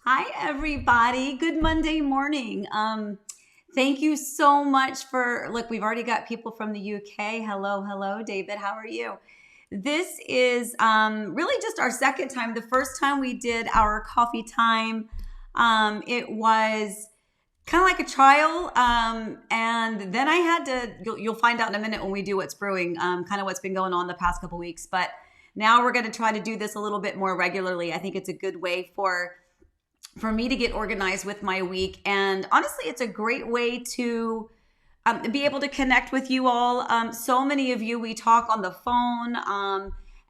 Hi, everybody. Good Monday morning. Thank you so much for, look, we've already got people from the UK. Hello, hello, David. How are you? This is really just our second time. The first time we did our coffee time, it was kind of like a trial. And then I had to, you'll find out in a minute when we do what's brewing, kind of what's been going on the past couple weeks. But now we're going to try to do this a little bit more regularly. I think it's a good way for me to get organized with my week. And honestly, it's a great way to be able to connect with you all. So many of you, we talk on the phone.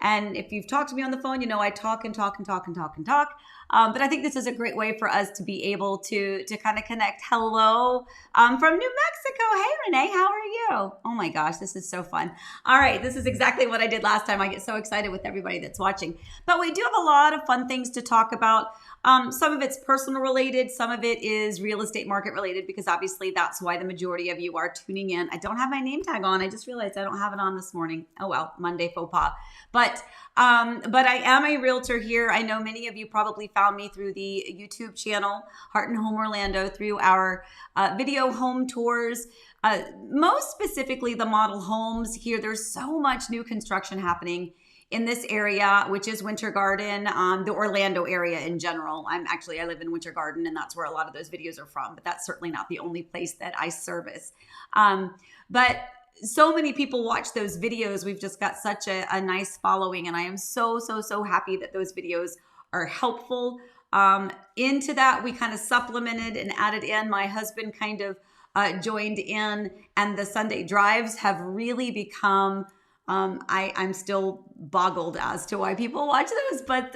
And if you've talked to me on the phone, you know I talk and talk and talk and talk and talk. But I think this is a great way for us to be able to kind of connect. Hello from New Mexico. Hey, Renee, how are you? Oh my gosh, this is so fun. All right, this is exactly what I did last time. I get so excited with everybody that's watching. But we do have a lot of fun things to talk about. Some of it's personal related. Some of it is real estate market related, because obviously that's why the majority of you are tuning in. I don't have my name tag on. I just realized I don't have it on this morning. Oh well, Monday faux pas. But I am a realtor here. I know many of you probably found me through the YouTube channel, Heart and Home Orlando, through our video home tours. Most specifically, the model homes here. There's so much new construction happening in this area, which is Winter Garden, the Orlando area in general. I live in Winter Garden, and that's where a lot of those videos are from, but that's certainly not the only place that I service. But so many people watch those videos. We've just got such a nice following, and I am so happy that those videos are helpful. Into that, we kind of supplemented and added in. My husband kind of joined in, and the Sunday drives have really become I'm still boggled as to why people watch those, but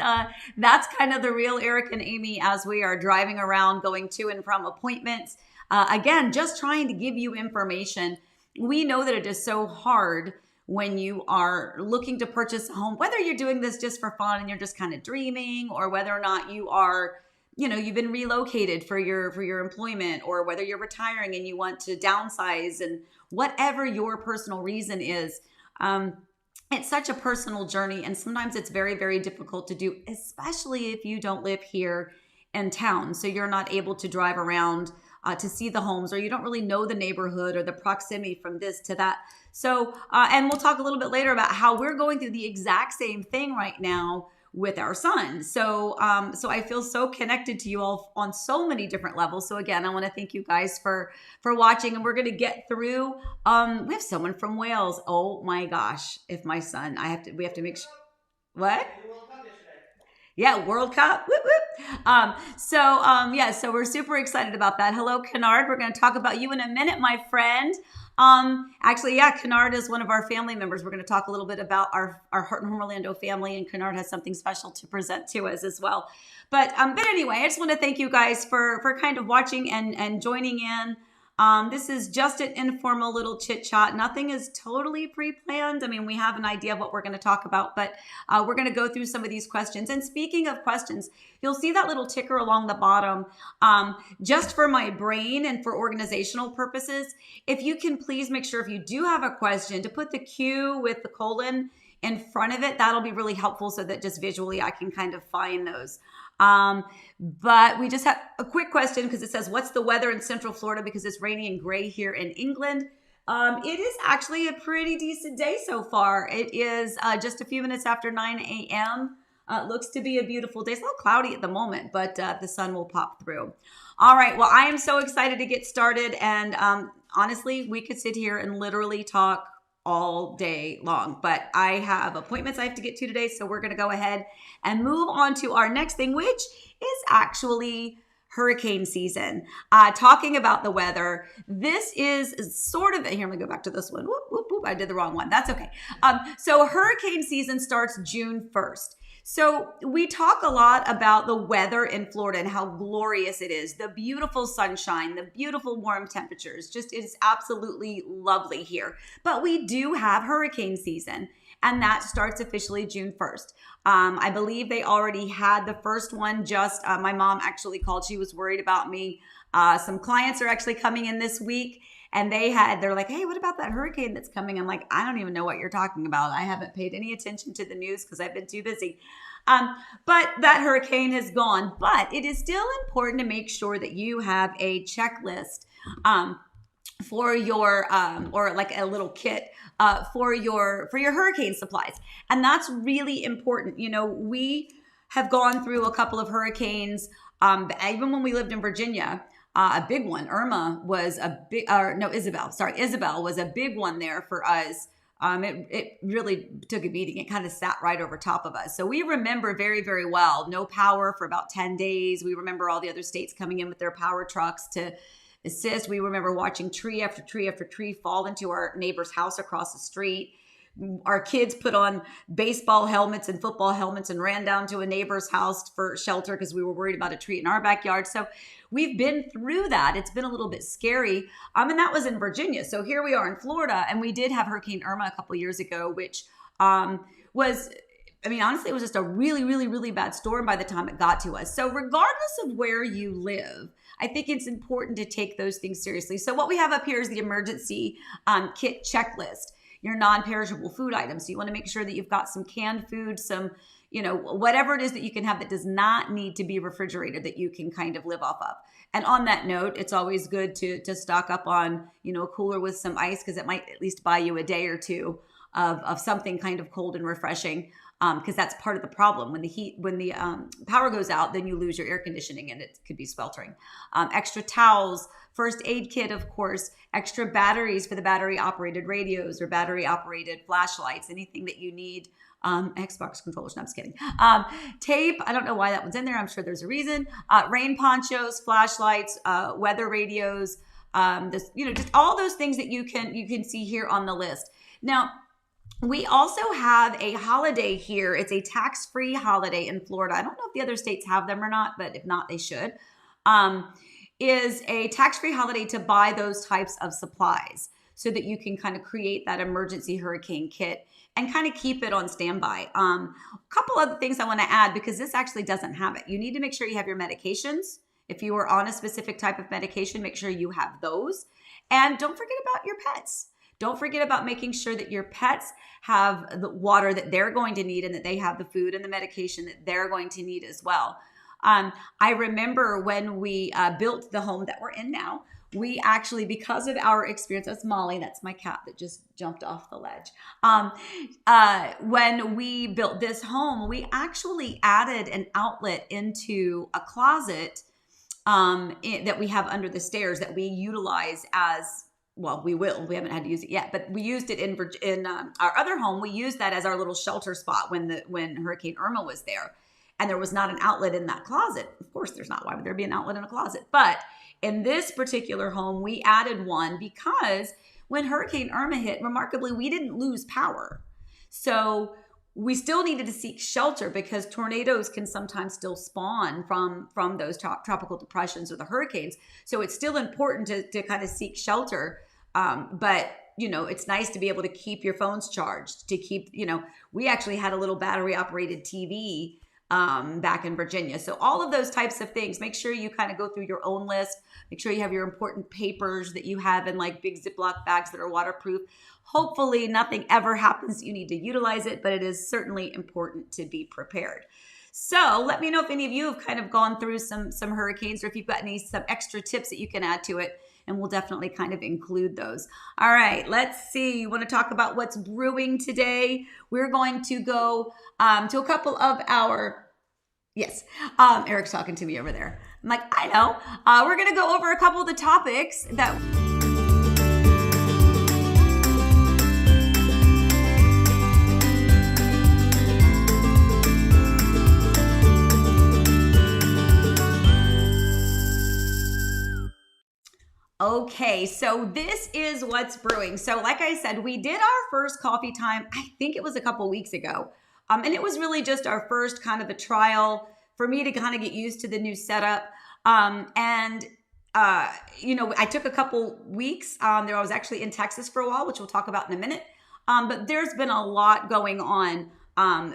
that's kind of the real Eric and Amy as we are driving around, going to and from appointments. Again, just trying to give you information. We know that it is so hard when you are looking to purchase a home, whether you're doing this just for fun and you're just kind of dreaming, or whether or not you are, you've been relocated for your employment, or whether you're retiring and you want to downsize, and whatever your personal reason is. It's such a personal journey, and sometimes it's very, very difficult to do, especially if you don't live here in town. So you're not able to drive around to see the homes, or you don't really know the neighborhood or the proximity from this to that. So, and we'll talk a little bit later about how we're going through the exact same thing right now with our son. So I feel so connected to you all on so many different levels. So again, I want to thank you guys for watching, and we're going to get through. We have someone from Wales. Oh my gosh. If my son, we have to make sure. What? Yeah, World Cup. Whoop, whoop. So we're super excited about that. Hello, Kennard. We're going to talk about you in a minute, my friend. Kennard is one of our family members. We're going to talk a little bit about our Heart and Home Orlando family, and Kennard has something special to present to us as well. But anyway, I just want to thank you guys for kind of watching and joining in. This is just an informal little chit chat. Nothing is totally pre-planned. I mean, we have an idea of what we're going to talk about, but we're going to go through some of these questions. And speaking of questions, you'll see that little ticker along the bottom. Just for my brain and for organizational purposes, if you can please make sure, if you do have a question, to put the Q with the colon in front of it, that'll be really helpful, so that just visually I can kind of find those. But we just have a quick question, because it says, what's the weather in Central Florida? Because it's rainy and gray here in England. It is actually a pretty decent day so far. It is just a few minutes after 9 a.m. Looks to be a beautiful day. It's a little cloudy at the moment, but the sun will pop through. All right. Well, I am so excited to get started. And honestly, we could sit here and literally talk all day long, but I have appointments I have to get to today. So we're going to go ahead and move on to our next thing, which is actually hurricane season. Talking about the weather, this is sort of, here, let me go back to this one. Whoop, whoop, whoop, I did the wrong one. That's okay. So hurricane season starts June 1st. So we talk a lot about the weather in Florida and how glorious it is. The beautiful sunshine, the beautiful warm temperatures. Just, it is absolutely lovely here. But we do have hurricane season, and that starts officially June 1st. I believe they already had the first one. Just my mom actually called. She was worried about me. Some clients are actually coming in this week, and they're like, hey, what about that hurricane that's coming? I'm like, I don't even know what you're talking about. I haven't paid any attention to the news because I've been too busy. But that hurricane has gone. But it is still important to make sure that you have a checklist for your or like a little kit for your hurricane supplies, and that's really important. We have gone through a couple of hurricanes. Even when we lived in Virginia, a big one. Irma was a big, no, Isabel. Sorry, Isabel was a big one there for us. It really took a beating. It kind of sat right over top of us. So we remember very, very well. No power for about 10 days. We remember all the other states coming in with their power trucks to assist. We remember watching tree after tree after tree fall into our neighbor's house across the street. Our kids put on baseball helmets and football helmets and ran down to a neighbor's house for shelter because we were worried about a tree in our backyard. So we've been through that. It's been a little bit scary. And that was in Virginia. So here we are in Florida, and we did have Hurricane Irma a couple of years ago, which was, honestly, it was just a really, really, really bad storm by the time it got to us. So regardless of where you live, I think it's important to take those things seriously. So what we have up here is the emergency kit checklist, your non-perishable food items. So you want to make sure that you've got some canned food, some, whatever it is that you can have that does not need to be refrigerated, that you can kind of live off of. And on that note, it's always good to stock up on, a cooler with some ice, because it might at least buy you a day or two of something kind of cold and refreshing. Because that's part of the problem. When the power goes out, then you lose your air conditioning and it could be sweltering. Extra towels, first aid kit, of course, extra batteries for the battery operated radios or battery operated flashlights, anything that you need. Xbox controllers, no, I'm just kidding. Tape, I don't know why that one's in there. I'm sure there's a reason. Rain ponchos, flashlights, weather radios, just all those things that you can see here on the list. Now, we also have a holiday here. It's a tax-free holiday in Florida. I don't know if the other states have them or not, but if not, they should. Is a tax-free holiday to buy those types of supplies so that you can kind of create that emergency hurricane kit and kind of keep it on standby. A couple other things I want to add, because this actually doesn't have it. You need to make sure you have your medications. If you are on a specific type of medication, make sure you have those. And don't forget about your pets. Don't forget about making sure that your pets have the water that they're going to need and that they have the food and the medication that they're going to need as well. I remember when we built the home that we're in now, we actually, because of our experience, that's Molly, that's my cat that just jumped off the ledge. When we built this home, we actually added an outlet into a closet that we have under the stairs that we utilize as, well, we haven't had to use it yet, but we used it in our other home. We used that as our little shelter spot when Hurricane Irma was there. And there was not an outlet in that closet. Of course, there's not. Why would there be an outlet in a closet? But in this particular home, we added one because when Hurricane Irma hit, remarkably, we didn't lose power. So we still needed to seek shelter because tornadoes can sometimes still spawn from those tropical depressions or the hurricanes. So it's still important to kind of seek shelter. But it's nice to be able to keep your phones charged, to keep, we actually had a little battery operated TV back in Virginia. So all of those types of things, make sure you kind of go through your own list. Make sure you have your important papers that you have in like big Ziploc bags that are waterproof. Hopefully nothing ever happens. You need to utilize it, but it is certainly important to be prepared. So let me know if any of you have kind of gone through some hurricanes, or if you've got some extra tips that you can add to it, and we'll definitely kind of include those. All right, let's see. You want to talk about what's brewing today? We're going to go to a couple of our, yes, Eric's talking to me over there. I'm like, I know. We're going to go over a couple of the topics that... Okay, so this is what's brewing. So like I said, we did our first coffee time, I think it was a couple weeks ago. And it was really just our first kind of a trial for me to kind of get used to the new setup. I took a couple weeks there. I was actually in Texas for a while, which we'll talk about in a minute. But there's been a lot going on.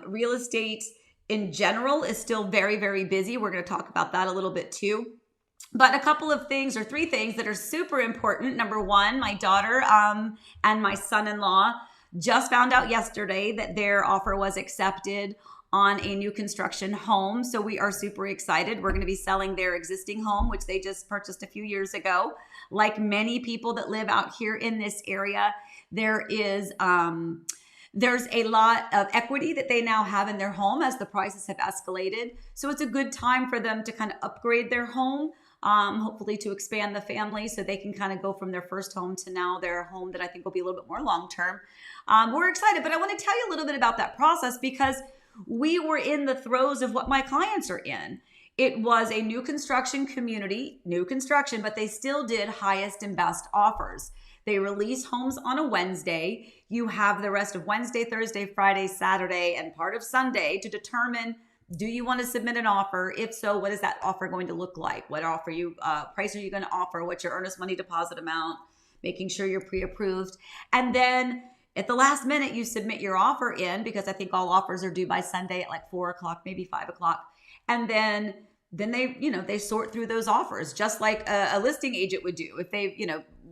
Real estate in general is still very, very busy. We're going to talk about that a little bit too. But a couple of things, or three things that are super important. Number one, my daughter and my son-in-law just found out yesterday that their offer was accepted on a new construction home. So we are super excited. We're going to be selling their existing home, which they just purchased a few years ago. Like many people that live out here in this area, there's a lot of equity that they now have in their home as the prices have escalated. So it's a good time for them to kind of upgrade their home, hopefully to expand the family so they can kind of go from their first home to now their home that I think will be a little bit more long-term. We're excited, but I want to tell you a little bit about that process because we were in the throes of what my clients are in. It was a new construction community, new construction, but they still did highest and best offers. They release homes on a Wednesday. You have the rest of Wednesday, Thursday, Friday, Saturday, and part of Sunday to determine, do you want to submit an offer? If so, what is that offer going to look like? What price are you going to offer? What's your earnest money deposit amount? Making sure you're pre-approved. And then at the last minute, you submit your offer in because I think all offers are due by Sunday at like 4 o'clock, maybe 5 o'clock. And then they sort through those offers just like a listing agent would do if they,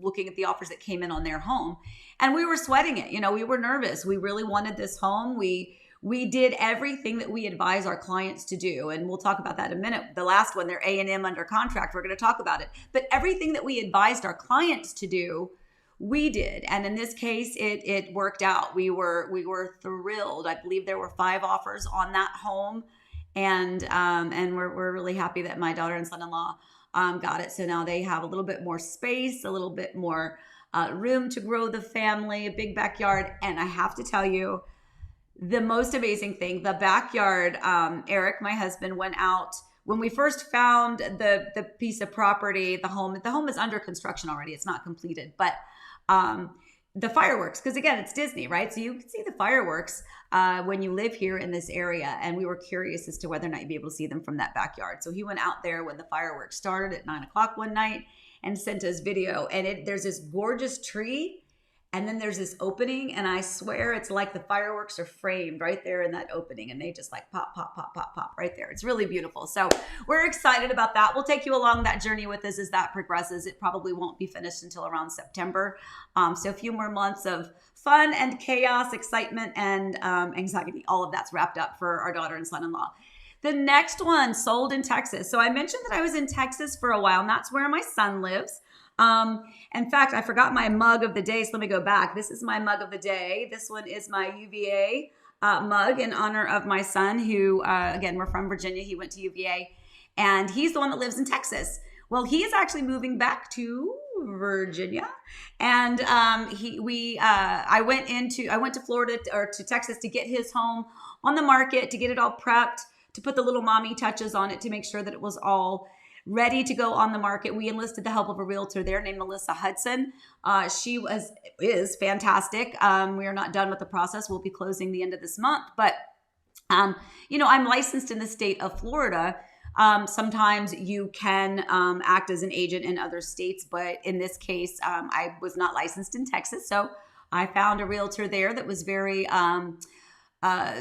looking at the offers that came in on their home. And we were sweating it. We were nervous. We really wanted this home. We did everything that we advise our clients to do. And we'll talk about that in a minute. The last one, they're A&M under contract. We're going to talk about it. But everything that we advised our clients to do, we did. And in this case, it worked out. We were thrilled. I believe there were 5 offers on that home. And we're really happy that my daughter and son-in-law got it. So now they have a little bit more space, a little bit more room to grow the family, a big backyard. And I have to tell you, the most amazing thing, the backyard, Eric, my husband, went out when we first found the piece of property, the home is under construction already. It's not completed, but the fireworks, because again, it's Disney, right? So you can see the fireworks when you live here in this area. And we were curious as to whether or not you'd be able to see them from that backyard. So he went out there when the fireworks started at 9 o'clock one night and sent us video. And there's this gorgeous tree. And then there's this opening, and I swear it's like the fireworks are framed right there in that opening, and they just like pop, pop, pop, pop, pop right there. It's really beautiful. So we're excited about that. We'll take you along that journey with us as that progresses. It probably won't be finished until around September. So a few more months of fun and chaos, excitement, and anxiety. All of that's wrapped up for our daughter and son-in-law. The next one sold in Texas. So I mentioned that I was in Texas for a while, and that's where my son lives. In fact, I forgot my mug of the day, so let me go back. This is my mug of the day. This one is my UVA mug in honor of my son who, again, we're from Virginia. He went to UVA, and he's the one that lives in Texas. Well, he is actually moving back to Virginia, and I went to Florida or to Texas to get his home on the market, to get it all prepped, to put the little mommy touches on it, to make sure that it was all ready to go on the market. We enlisted the help of a realtor there named Melissa Hudson. She is fantastic. We are not done with the process. We'll be closing the end of this month, but I'm licensed in the state of Florida. Sometimes you can act as an agent in other states, but in this case, I was not licensed in Texas. So I found a realtor there that was very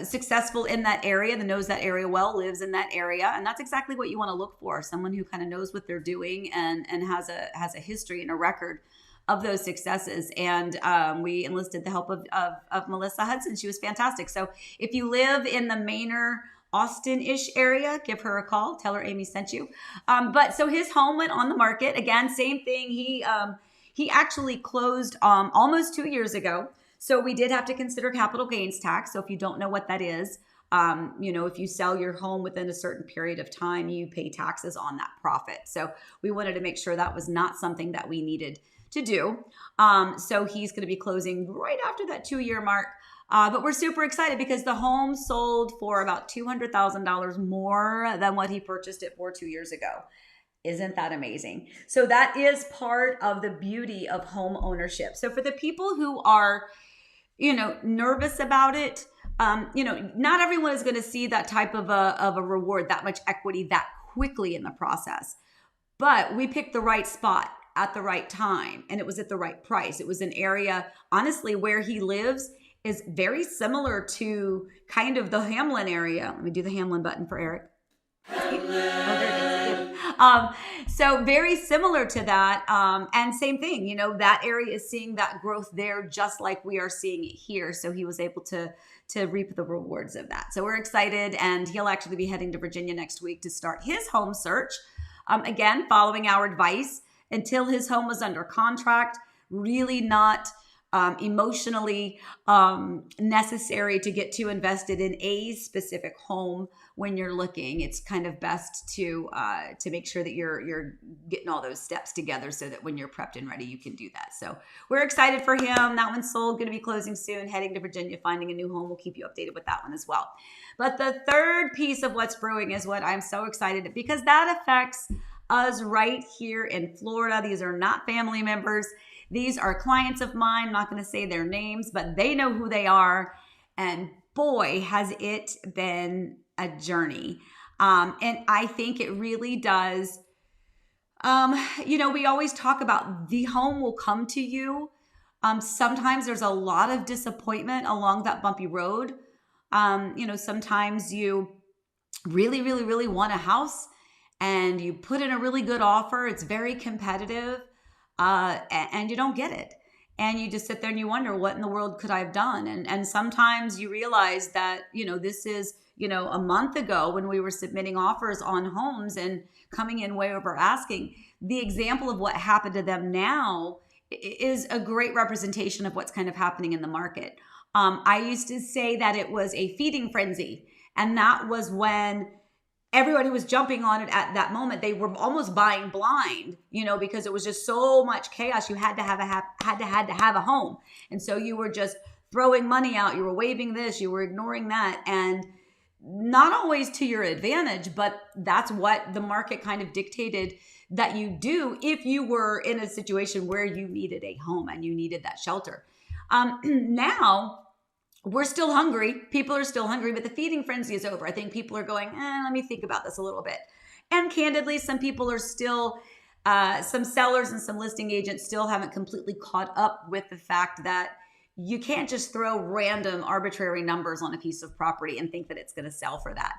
successful in that area, that knows that area well, lives in that area. And that's exactly what you want to look for. Someone who kind of knows what they're doing and has a history and a record of those successes. And we enlisted the help of Melissa Hudson. She was fantastic. So if you live in the Manor, Austin-ish area, give her a call. Tell her Amy sent you. But so his home went on the market. Again, same thing. He actually closed almost 2 years ago. So we did have to consider capital gains tax. So if you don't know what that is, if you sell your home within a certain period of time, you pay taxes on that profit. So we wanted to make sure that was not something that we needed to do. So he's going to be closing right after that 2-year mark. But we're super excited because the home sold for about $200,000 more than what he purchased it for 2 years ago. Isn't that amazing? So that is part of the beauty of home ownership. So for the people who are nervous about it, not everyone is going to see that type of a reward, that much equity that quickly in the process. But we picked the right spot at the right time, and it was at the right price. It was an area, honestly, where he lives is very similar to kind of the Hamlin area. Let me do the Hamlin button for Eric. Oh, there it is. So very similar to that. And same thing, that area is seeing that growth there just like we are seeing it here. So he was able to reap the rewards of that. So we're excited, and he'll actually be heading to Virginia next week to start his home search. Again, following our advice until his home was under contract, really not emotionally necessary to get too invested in a specific home when you're looking. It's kind of best to make sure that you're getting all those steps together so that when you're prepped and ready, you can do that. So we're excited for him. That one's sold, going to be closing soon, heading to Virginia, finding a new home. We'll keep you updated with that one as well. But the third piece of what's brewing is what I'm so excited because that affects us right here in Florida. These are not family members. These are clients of mine. I'm not going to say their names, but they know who they are. And boy, has it been a journey. And I think it really does. We always talk about the home will come to you. Sometimes there's a lot of disappointment along that bumpy road. Sometimes you really, really, really want a house and you put in a really good offer. It's very competitive. And you don't get it. And you just sit there and you wonder, what in the world could I have done? And sometimes you realize that, this is, a month ago when we were submitting offers on homes and coming in way over asking. The example of what happened to them now is a great representation of what's kind of happening in the market. I used to say that it was a feeding frenzy. And that was when everybody was jumping on it at that moment. They were almost buying blind, because it was just so much chaos. You had to have a home. And so you were just throwing money out. You were waiving this, you were ignoring that. And not always to your advantage, but that's what the market kind of dictated that you do if you were in a situation where you needed a home and you needed that shelter. Now, we're still hungry. People are still hungry, but the feeding frenzy is over. I think people are going, let me think about this a little bit. And candidly, some people are still, some sellers and some listing agents still haven't completely caught up with the fact that you can't just throw random arbitrary numbers on a piece of property and think that it's going to sell for that.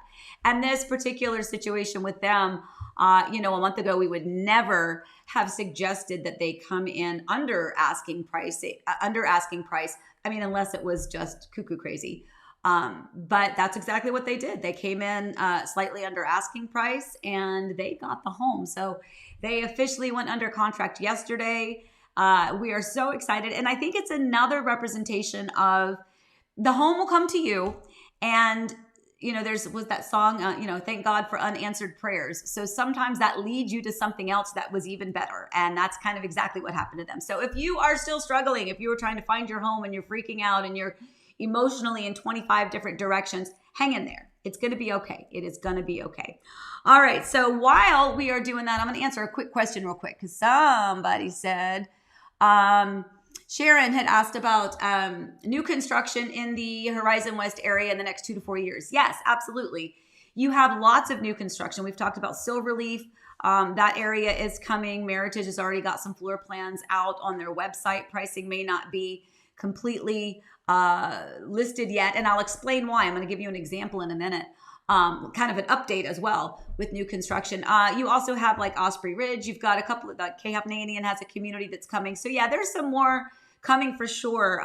And this particular situation with them, a month ago, we would never have suggested that they come in under asking price. Unless it was just cuckoo crazy. But that's exactly what they did. They came in slightly under asking price and they got the home. So they officially went under contract yesterday. We are so excited. And I think it's another representation of the home will come to you. And, was that song, thank God for unanswered prayers. So sometimes that leads you to something else that was even better. And that's kind of exactly what happened to them. So if you are still struggling, if you were trying to find your home and you're freaking out and you're emotionally in 25 different directions, hang in there. It's going to be okay. It is going to be okay. All right. So while we are doing that, I'm going to answer a quick question real quick because somebody said, Sharon had asked about new construction in the Horizon West area in the next 2 to 4 years. Yes, absolutely. You have lots of new construction. We've talked about Silverleaf. That area is coming. Meritage has already got some floor plans out on their website. Pricing may not be completely listed yet, and I'll explain why. I'm going to give you an example in a minute. Kind of an update as well with new construction. You also have like Osprey Ridge. You've got a couple of the K-Hapnanian has a community that's coming. So yeah, there's some more coming for sure.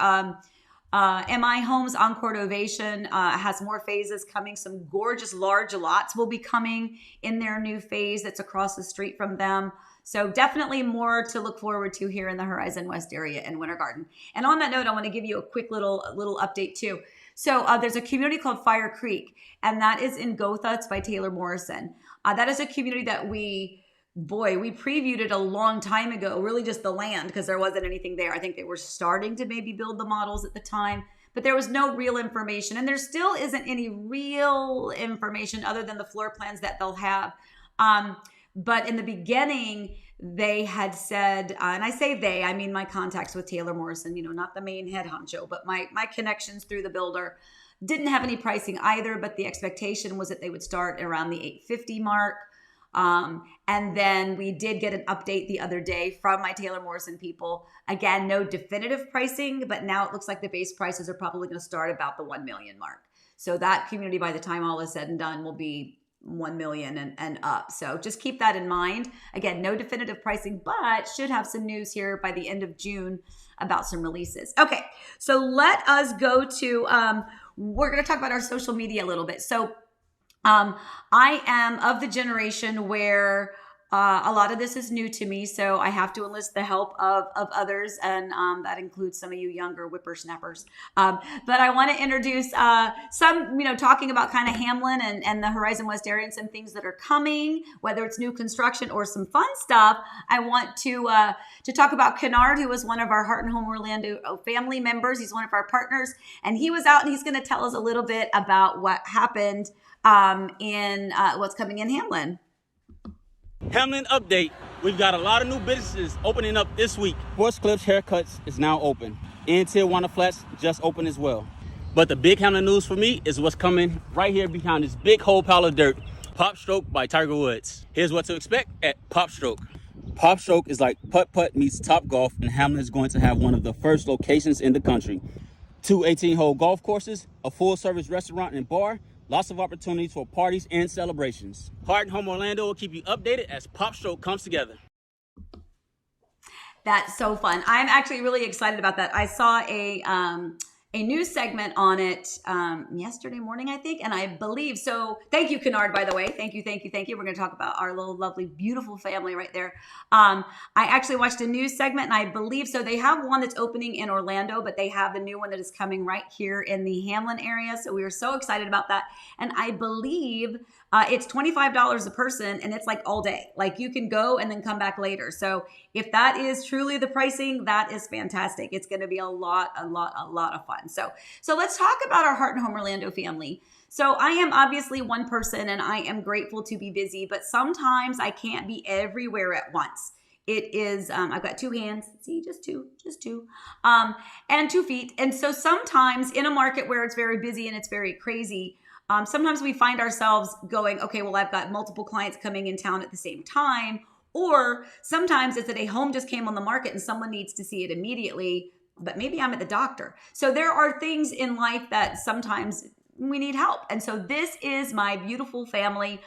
MI Homes Encore Ovation has more phases coming. Some gorgeous large lots will be coming in their new phase that's across the street from them. So definitely more to look forward to here in the Horizon West area in Winter Garden. And on that note, I want to give you a quick little update too. So there's a community called Fire Creek, and that is in Gotha. It's by Taylor Morrison. That is a community that we previewed it a long time ago, really just the land because there wasn't anything there. I think they were starting to maybe build the models at the time, but there was no real information. And there still isn't any real information other than the floor plans that they'll have. But in the beginning, they had said, and I say they, I mean my contacts with Taylor Morrison, not the main head honcho, but my connections through the builder didn't have any pricing either, but the expectation was that they would start around the $850 mark. And then we did get an update the other day from my Taylor Morrison people. Again, no definitive pricing, but now it looks like the base prices are probably going to start about the $1 million mark. So that community, by the time all is said and done, will be 1 million and up. So just keep that in mind. Again, no definitive pricing, but should have some news here by the end of June about some releases. Okay, so let us go to, we're going to talk about our social media a little bit. So I am of the generation where a lot of this is new to me, so I have to enlist the help of others, and that includes some of you younger whippersnappers. But I want to introduce some, talking about kind of Hamlin and the Horizon West area and some things that are coming, whether it's new construction or some fun stuff. I want to talk about Kennard, who was one of our Heart and Home Orlando family members. He's one of our partners, and he was out, and he's going to tell us a little bit about what happened in what's coming in Hamlin. Hamlin update. We've got a lot of new businesses opening up this week. Sports Clips Haircuts is now open. And Tijuana Flats just opened as well. But the big Hamlin news for me is what's coming right here behind this big whole pile of dirt. Pop Stroke by Tiger Woods. Here's what to expect at Pop Stroke. Pop Stroke is like putt-putt meets Top Golf, and Hamlin is going to have one of the first locations in the country. 2 18-hole golf courses, a full-service restaurant and bar, lots of opportunities for parties and celebrations. Heart and Home Orlando will keep you updated as Pop Stroke comes together. That's so fun. I'm actually really excited about that. I saw a news segment on it yesterday morning, I think, and I believe so. Thank you, Kennard, by the way. Thank you. We're going to talk about our little lovely, beautiful family right there. I actually watched a news segment, and I believe so. They have one that's opening in Orlando, but they have the new one that is coming right here in the Hamlin area. So we are so excited about that. And I believe it's $25 a person, and it's like all day. Like you can go and then come back later. So if that is truly the pricing, that is fantastic. It's going to be a lot of fun. So let's talk about our Heart and Home Orlando family. So I am obviously one person, and I am grateful to be busy, but sometimes I can't be everywhere at once. It is, I've got 2 hands, see, just two, and 2 feet. And so sometimes in a market where it's very busy and it's very crazy, sometimes we find ourselves going, okay, well, I've got multiple clients coming in town at the same time. Or sometimes it's that a home just came on the market and someone needs to see it immediately, but maybe I'm at the doctor. So there are things in life that sometimes we need help. And so this is my beautiful family.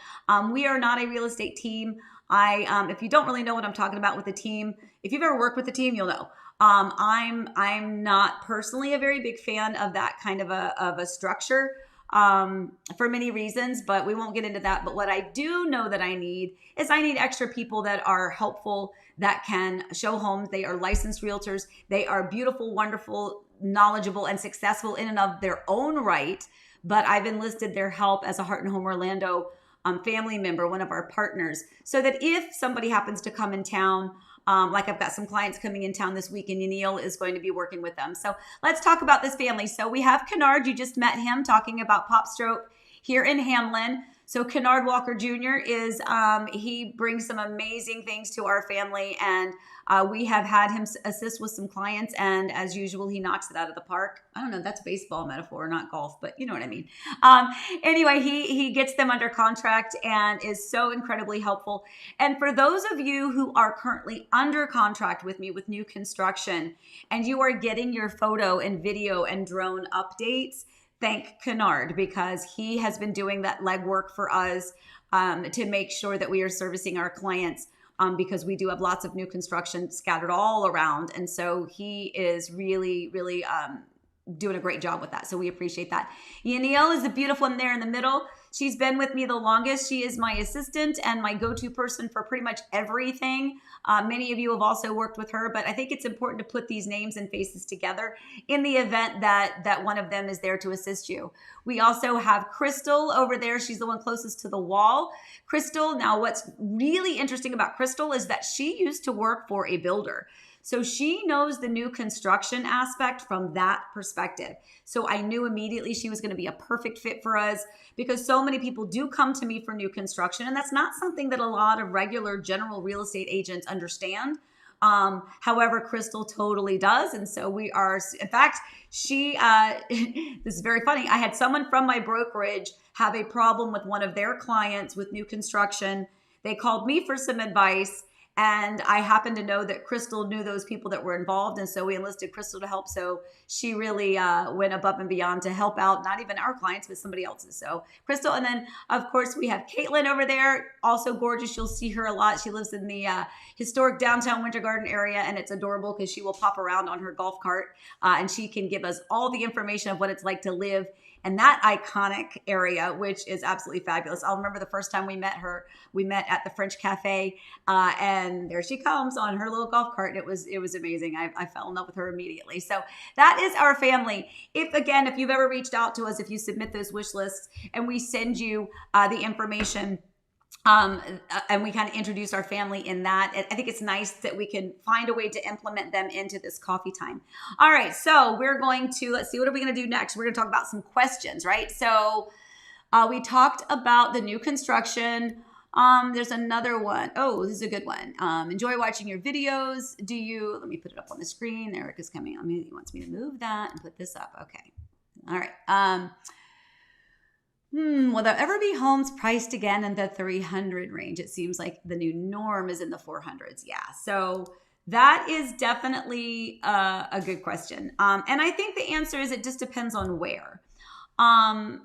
We are not a real estate team. If you don't really know what I'm talking about with the team, if you've ever worked with the team, you'll know. I'm not personally a very big fan of that kind of a structure. For many reasons, but we won't get into that. But what I do know that I need is I need extra people that are helpful, that can show homes. They are licensed realtors. They are beautiful, wonderful, knowledgeable, and successful in and of their own right. But I've enlisted their help as a Heart and Home Orlando family member, one of our partners, so that if somebody happens to come in town, like I've got some clients coming in town this week, and Neil is going to be working with them. So let's talk about this family. So we have Kennard. You just met him talking about Pop Stroke here in Hamlin. So Kennard Walker Jr. is, he brings some amazing things to our family, and we have had him assist with some clients, and as usual, he knocks it out of the park. I don't know, that's a baseball metaphor, not golf, but you know what I mean. Anyway, he gets them under contract and is so incredibly helpful. And for those of you who are currently under contract with me with new construction, and you are getting your photo and video and drone updates, thank Kennard, because he has been doing that legwork for us to make sure that we are servicing our clients, because we do have lots of new construction scattered all around. And so he is really doing a great job with that. So we appreciate that. Yanil is the beautiful one there in the middle. She's been with me the longest. She is my assistant and my go-to person for pretty much everything. Many of you have also worked with her, but I think it's important to put these names and faces together in the event that one of them is there to assist you. We also have Crystal over there. She's the one closest to the wall. Crystal, now what's really interesting about Crystal is that she used to work for a builder. So she knows the new construction aspect from that perspective. So I knew immediately she was going to be a perfect fit for us, because so many people do come to me for new construction, and that's not something that a lot of regular general real estate agents understand. However, Crystal totally does. And so we are, in fact, she, this is very funny. I had someone from my brokerage have a problem with one of their clients with new construction. They called me for some advice. And I happened to know that Crystal knew those people that were involved. And so we enlisted Crystal to help. So she really went above and beyond to help out, not even our clients, but somebody else's. So Crystal. And then, of course, we have Caitlin over there. Also gorgeous. You'll see her a lot. She lives in the historic downtown Winter Garden area. And it's adorable because she will pop around on her golf cart. And she can give us all the information of what it's like to live in that iconic area, which is absolutely fabulous. I'll remember the first time we met her. We met at the French Cafe, and there she comes on her little golf cart. It was amazing. I fell in love with her immediately. So that is our family. If you've ever reached out to us, if you submit those wish lists and we send you the information, and we kind of introduce our family in that. I think it's nice that we can find a way to implement them into this coffee time. All right, so we're going to, let's see, what are we going to do next? We're going to talk about some questions, right? So we talked about the new construction. There's another one. Oh, this is a good one. Enjoy watching your videos. Let me put it up on the screen. Eric is coming on me. He wants me to move that and put this up. Okay. All right. Will there ever be homes priced again in the 300 range? It seems like the new norm is in the 400s. Yeah. So that is definitely a good question. And I think the answer is it just depends on where. In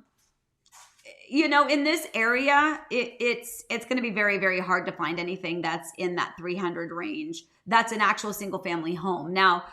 this area, it's going to be very, very hard to find anything that's in that 300 range. That's an actual single family home. Now,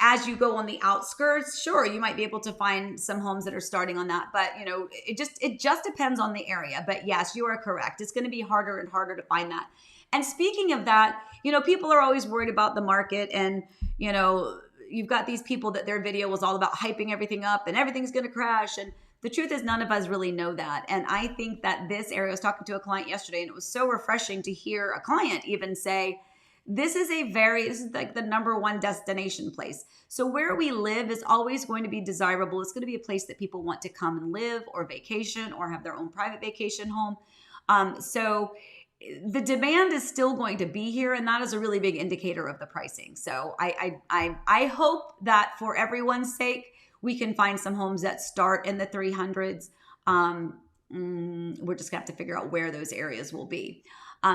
as you go on the outskirts, sure, you might be able to find some homes that are starting on that, but it just depends on the area. But yes, you are correct. It's going to be harder and harder to find that. And speaking of that, people are always worried about the market, and you've got these people that their video was all about hyping everything up and everything's going to crash. And the truth is none of us really know that. And I think that this area, I was talking to a client yesterday, and it was so refreshing to hear a client even say, this is like the number one destination place. So where we live is always going to be desirable. It's going to be a place that people want to come and live or vacation or have their own private vacation home. So the demand is still going to be here, and that is a really big indicator of the pricing. So I hope that for everyone's sake, we can find some homes that start in the 300s. We're just gonna have to figure out where those areas will be.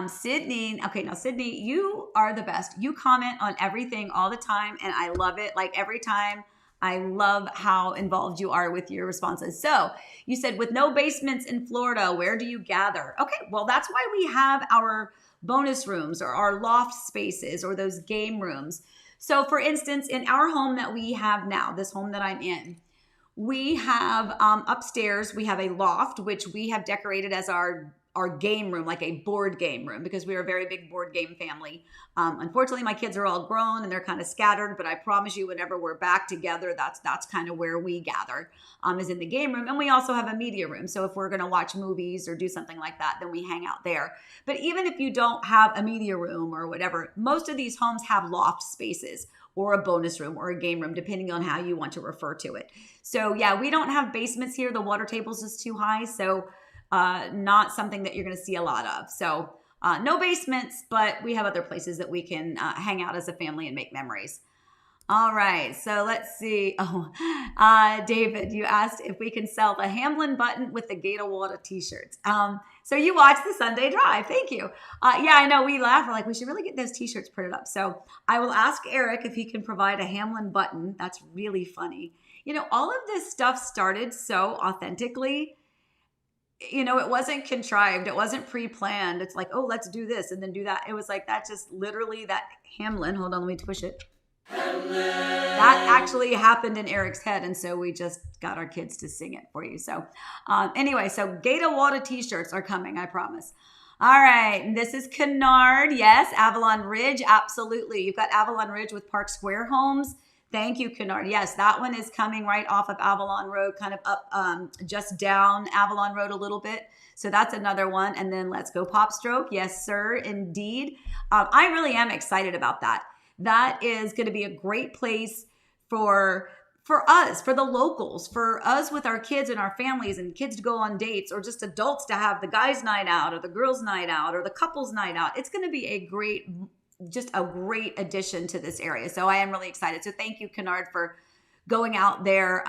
Sydney, okay, now Sydney, you are the best. You comment on everything all the time, and I love it. Like every time, I love how involved you are with your responses. So you said, with no basements in Florida, where do you gather? Okay, well, that's why we have our bonus rooms or our loft spaces or those game rooms. So for instance, in our home that we have now, this home that I'm in, we have upstairs, we have a loft, which we have decorated as our game room, like a board game room, because we are a very big board game family. Unfortunately, my kids are all grown and they're kind of scattered, but I promise you, whenever we're back together, that's kind of where we gather, is in the game room. And we also have a media room. So if we're going to watch movies or do something like that, then we hang out there. But even if you don't have a media room or whatever, most of these homes have loft spaces or a bonus room or a game room, depending on how you want to refer to it. So yeah, we don't have basements here. The water tables is too high. So not something that you're going to see a lot of. So no basements, but we have other places that we can hang out as a family and make memories. All right, so let's see. David, you asked if we can sell the Hamlin button with the Gator Water t-shirts. So you watched the Sunday Drive. Thank you. Yeah, I know we laugh. We're like, we should really get those t-shirts printed up. So I will ask Eric if he can provide a Hamlin button. That's really funny. All of this stuff started so authentically. It wasn't contrived. It wasn't pre-planned. It's like, oh, let's do this and then do that. It was like that, just literally that Hamlin. Hold on, let me push it. Hamlin. That actually happened in Eric's head. And so we just got our kids to sing it for you. So anyway, so Gator Water t-shirts are coming, I promise. All right. And this is Kennard. Yes. Avalon Ridge. Absolutely. You've got Avalon Ridge with Park Square homes. Thank you, Kennard. Yes, that one is coming right off of Avalon Road, kind of up, just down Avalon Road a little bit. So that's another one. And then Let's Go Pop Stroke. Yes, sir, indeed. I really am excited about that. That is going to be a great place for us, for the locals, for us with our kids and our families and kids to go on dates, or just adults to have the guys' night out or the girls' night out or the couples' night out. It's going to be just a great addition to this area. So I am really excited. So thank you, Kennard, for going out there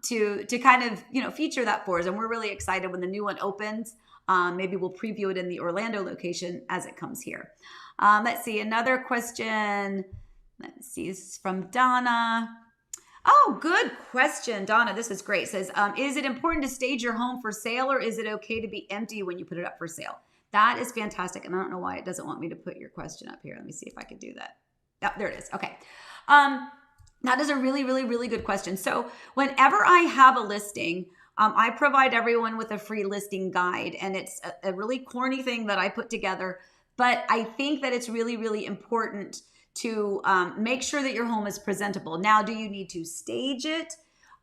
to kind of, feature that for us. And we're really excited when the new one opens. Maybe we'll preview it in the Orlando location as it comes here. Let's see, another question. Let's see, this is from Donna. Oh, good question, Donna. This is great. It says, is it important to stage your home for sale, or is it okay to be empty when you put it up for sale? That is fantastic. And I don't know why it doesn't want me to put your question up here. Let me see if I can do that. Oh, there it is. Okay. That is a really, really, really good question. So whenever I have a listing, I provide everyone with a free listing guide, and it's a really corny thing that I put together, but I think that it's really, really important to make sure that your home is presentable. Now, do you need to stage it?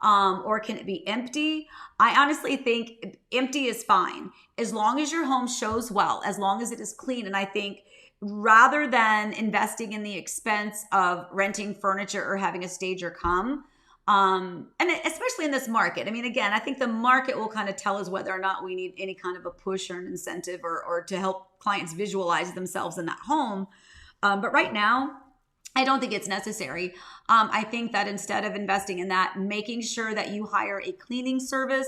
Or can it be empty? I honestly think empty is fine, as long as your home shows well, as long as it is clean. And I think rather than investing in the expense of renting furniture or having a stager come, and especially in this market, I mean, again, I think the market will kind of tell us whether or not we need any kind of a push or an incentive or to help clients visualize themselves in that home. But right now, I don't think it's necessary. I think that instead of investing in that, making sure that you hire a cleaning service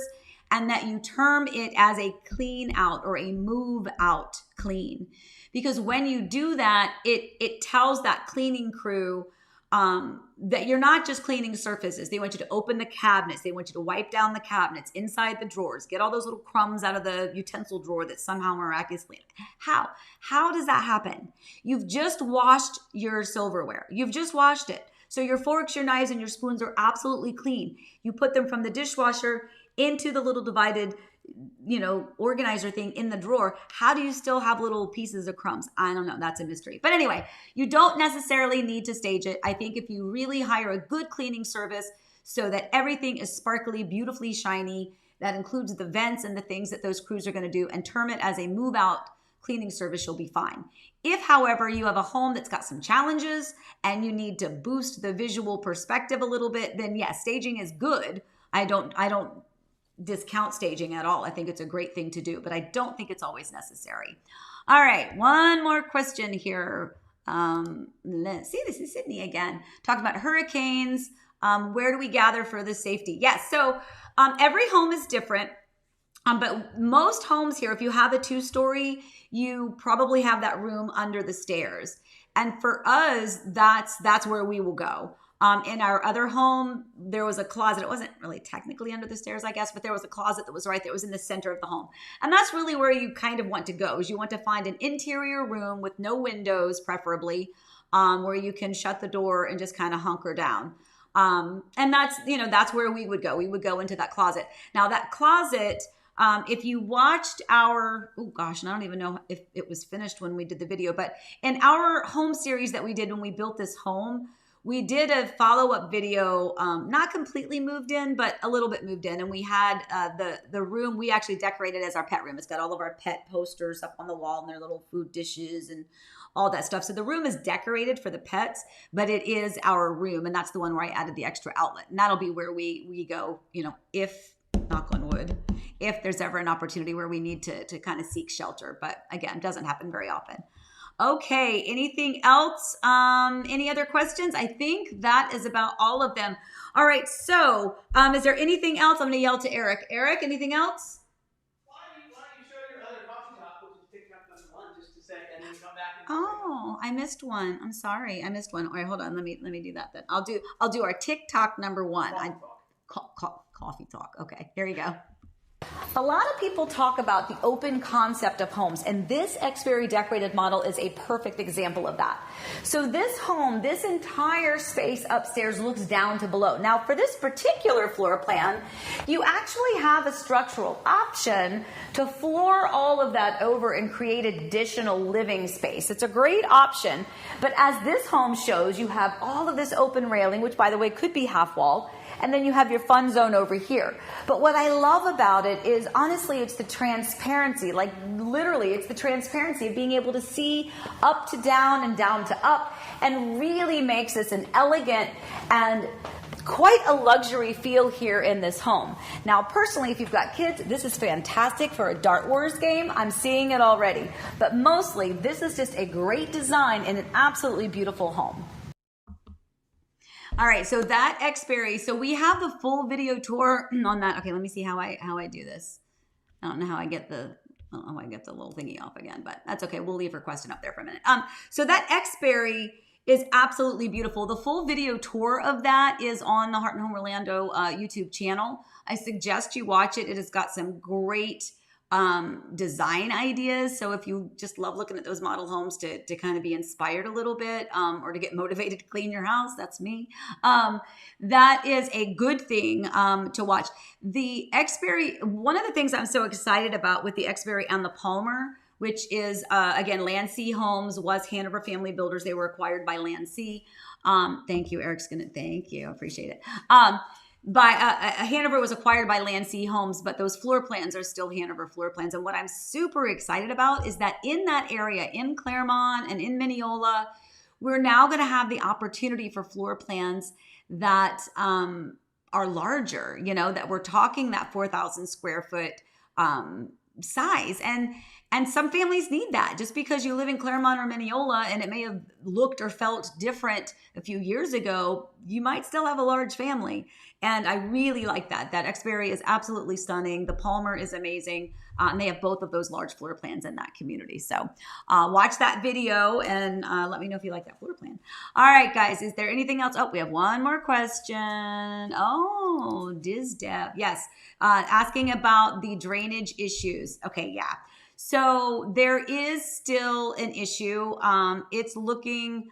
and that you term it as a clean out or a move out clean. Because when you do that, it tells that cleaning crew that you're not just cleaning surfaces. They want you to open the cabinets. They want you to wipe down the cabinets, inside the drawers, get all those little crumbs out of the utensil drawer that somehow miraculously. How does that happen? You've just washed your silverware. You've just washed it. So your forks, your knives, and your spoons are absolutely clean. You put them from the dishwasher into the little divided, organizer thing in the drawer. How do you still have little pieces of crumbs? I don't know. That's a mystery. But anyway, you don't necessarily need to stage it. I think if you really hire a good cleaning service so that everything is sparkly, beautifully shiny, that includes the vents and the things that those crews are going to do, and term it as a move out cleaning service, you'll be fine. If, however, you have a home that's got some challenges and you need to boost the visual perspective a little bit, then yes, staging is good. I don't discount staging at all. I think it's a great thing to do, but I don't think it's always necessary. All right, one more question here. Let's see, this is Sydney again. Talking about hurricanes. Where do we gather for the safety? Yes, so every home is different. But most homes here, if you have a 2-story, you probably have that room under the stairs. And for us, that's where we will go. In our other home, there was a closet. It wasn't really technically under the stairs, I guess, but there was a closet that was right there. It was in the center of the home. And that's really where you kind of want to go, is you want to find an interior room with no windows, preferably, where you can shut the door and just kind of hunker down. And that's where we would go. We would go into that closet. Now that closet, if you watched and I don't even know if it was finished when we did the video, but in our home series that we did when we built this home, we did a follow-up video, not completely moved in, but a little bit moved in. And we had the room, we actually decorated as our pet room. It's got all of our pet posters up on the wall and their little food dishes and all that stuff. So the room is decorated for the pets, but it is our room. And that's the one where I added the extra outlet. And that'll be where we go, if, knock on wood, if there's ever an opportunity where we need to kind of seek shelter. But again, it doesn't happen very often. Okay, anything else? Any other questions? I think that is about all of them. All right, so is there anything else? I'm going to yell to Eric. Eric, anything else? Why don't you show your other coffee talk, which is TikTok #1, just a second, and then come back and Oh, I missed one. I'm sorry, I missed one. All right, hold on. Let me do that then. I'll do our TikTok #1. Coffee talk. Okay, here you go. A lot of people talk about the open concept of homes, and this Xberry decorated model is a perfect example of that. So this home, this entire space upstairs looks down to below. Now for this particular floor plan, you actually have a structural option to floor all of that over and create additional living space. It's a great option, but as this home shows, you have all of this open railing, which by the way could be half wall, and then you have your fun zone over here. But what I love about it is, honestly, it's the transparency. Like, literally, it's the transparency of being able to see up to down and down to up, and really makes this an elegant and quite a luxury feel here in this home. Now, personally, if you've got kids, this is fantastic for a Dart Wars game. I'm seeing it already. But mostly, this is just a great design and an absolutely beautiful home. All right, so that Xberry, so we have the full video tour on that. Okay, let me see how I do this. I don't know how I get the I don't know why I get the little thingy off again, but that's okay. We'll leave her question up there for a minute. So that Xberry is absolutely beautiful. The full video tour of that is on the Heart and Home Orlando YouTube channel. I suggest you watch it. It has got some great design ideas. So if you just love looking at those model homes to kind of be inspired a little bit or to get motivated to clean your house, that's me. That is a good thing to watch. The Xberry, one of the things I'm so excited about with the Xberry and the Palmer, which is, again, Landsea Homes was Hanover Family Builders. They were acquired by Landsea. Thank you, Eric's gonna, thank you, I appreciate it. Hanover was acquired by Landsea Homes, but those floor plans are still Hanover floor plans. And what I'm super excited about is that in that area, in Claremont and in Mineola, we're now going to have the opportunity for floor plans that are larger, that we're talking that 4,000 square foot size. And some families need that. Just because you live in Claremont or Mineola and it may have looked or felt different a few years ago, you might still have a large family. And I really like that. That Xberry is absolutely stunning. The Palmer is amazing. And they have both of those large floor plans in that community. So watch that video and let me know if you like that floor plan. All right, guys, is there anything else? Oh, we have one more question. Oh, DizDev. Yes, asking about the drainage issues. Okay, yeah. So there is still an issue. It's looking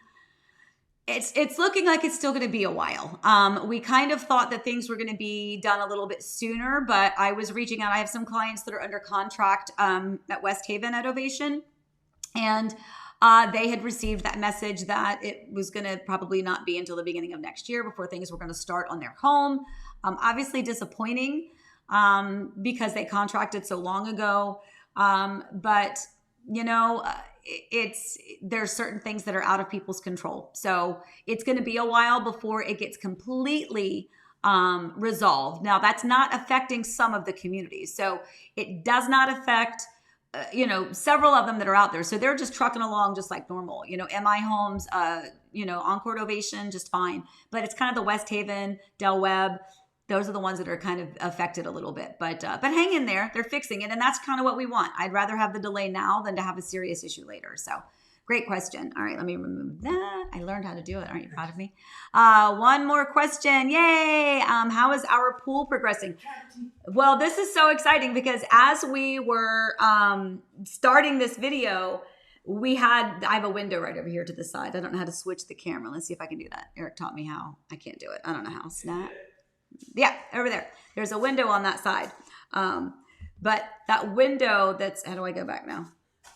like it's still going to be a while. We kind of thought that things were going to be done a little bit sooner, but I was reaching out. I have some clients that are under contract at West Haven at Ovation, and they had received that message that it was going to probably not be until the beginning of next year before things were going to start on their home. Obviously disappointing because they contracted so long ago. But there's certain things that are out of people's control. So it's going to be a while before it gets completely resolved. Now, that's not affecting some of the communities. So it does not affect, several of them that are out there. So they're just trucking along just like normal. MI Homes, Encore Ovation, just fine. But it's kind of the West Haven, Del Webb. Those are the ones that are kind of affected a little bit, but hang in there. They're fixing it, and that's kind of what we want. I'd rather have the delay now than to have a serious issue later. So, great question. All right, let me remove that. I learned how to do it. Aren't you proud of me? One more question. Yay! How is our pool progressing? Well, this is so exciting because as we were starting this video, I have a window right over here to the side. I don't know how to switch the camera. Let's see if I can do that. Eric taught me how. I can't do it. I don't know how. Snap. Yeah, over there. There's a window on that side. But that window how do I go back now?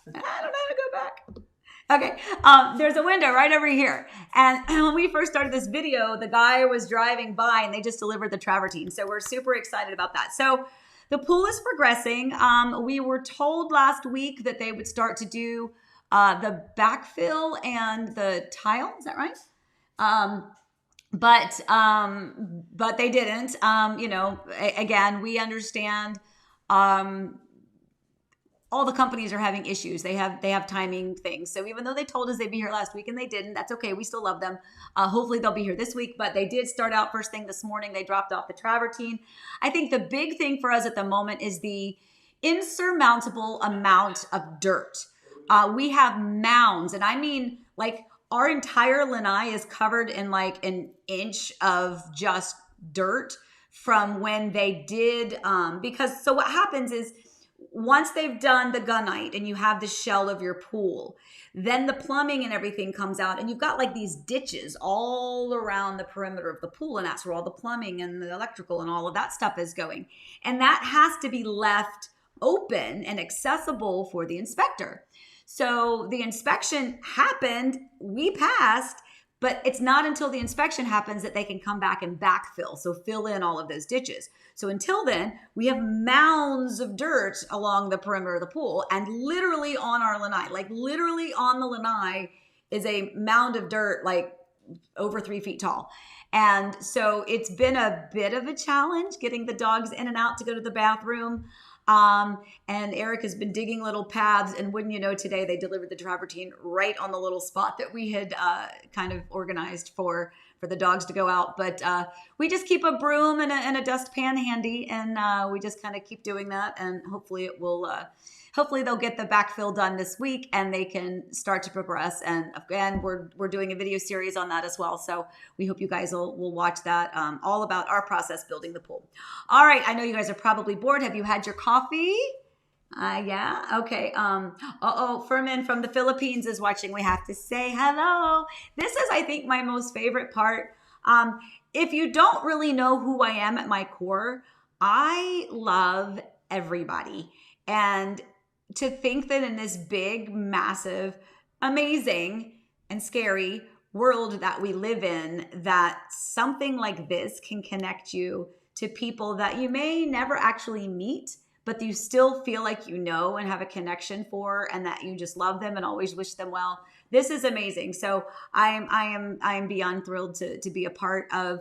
I don't know how to go back. Okay. There's a window right over here. And when we first started this video, the guy was driving by and they just delivered the travertine. So we're super excited about that. So the pool is progressing. We were told last week that they would start to do the backfill and the tile. Is that right? But they didn't. Again, we understand all the companies are having issues. They have timing things. So even though they told us they'd be here last week and they didn't, that's okay. We still love them. Hopefully they'll be here this week, but they did start out first thing this morning. They dropped off the travertine. I think the big thing for us at the moment is the insurmountable amount of dirt. We have mounds, and I mean like our entire lanai is covered in like an inch of just dirt from when they did, so what happens is once they've done the gunite and you have the shell of your pool, then the plumbing and everything comes out and you've got like these ditches all around the perimeter of the pool, and that's where all the plumbing and the electrical and all of that stuff is going. And that has to be left open and accessible for the inspector. So the inspection happened, we passed, but it's not until the inspection happens that they can come back and backfill. So fill in all of those ditches. So until then, we have mounds of dirt along the perimeter of the pool, and literally on our lanai, like literally on the lanai is a mound of dirt, like over 3 feet tall. And so it's been a bit of a challenge getting the dogs in and out to go to the bathroom. And Eric has been digging little paths, and wouldn't you know, today they delivered the travertine right on the little spot that we had kind of organized for the dogs to go out. But we just keep a broom and a dustpan handy, and we just kind of keep doing that, and hopefully it will hopefully they'll get the backfill done this week and they can start to progress. And again, we're doing a video series on that as well. So we hope you guys will watch that, all about our process building the pool. All right. I know you guys are probably bored. Have you had your coffee? Yeah. Okay. Furman from the Philippines is watching. We have to say hello. This is, I think, my most favorite part. If you don't really know who I am at my core, I love everybody. And to think that in this big, massive, amazing, and scary world that we live in, that something like this can connect you to people that you may never actually meet, but you still feel like you know and have a connection for, and that you just love them and always wish them well. This is amazing. So I am beyond thrilled to be a part of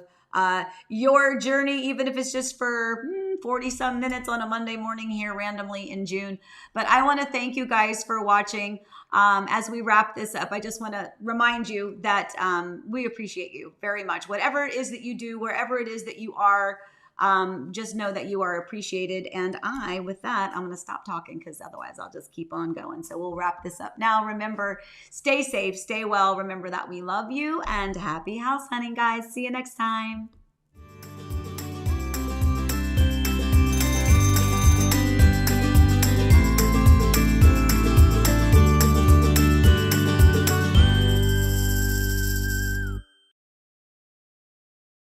your journey, even if it's just for 40 some minutes on a Monday morning here randomly in June. But I want to thank you guys for watching. As we wrap this up, I just want to remind you that we appreciate you very much. Whatever it is that you do, wherever it is that you are, just know that you are appreciated. And with that, I'm going to stop talking because otherwise I'll just keep on going. So we'll wrap this up now. Remember, stay safe, stay well. Remember that we love you, and happy house hunting, guys. See you next time.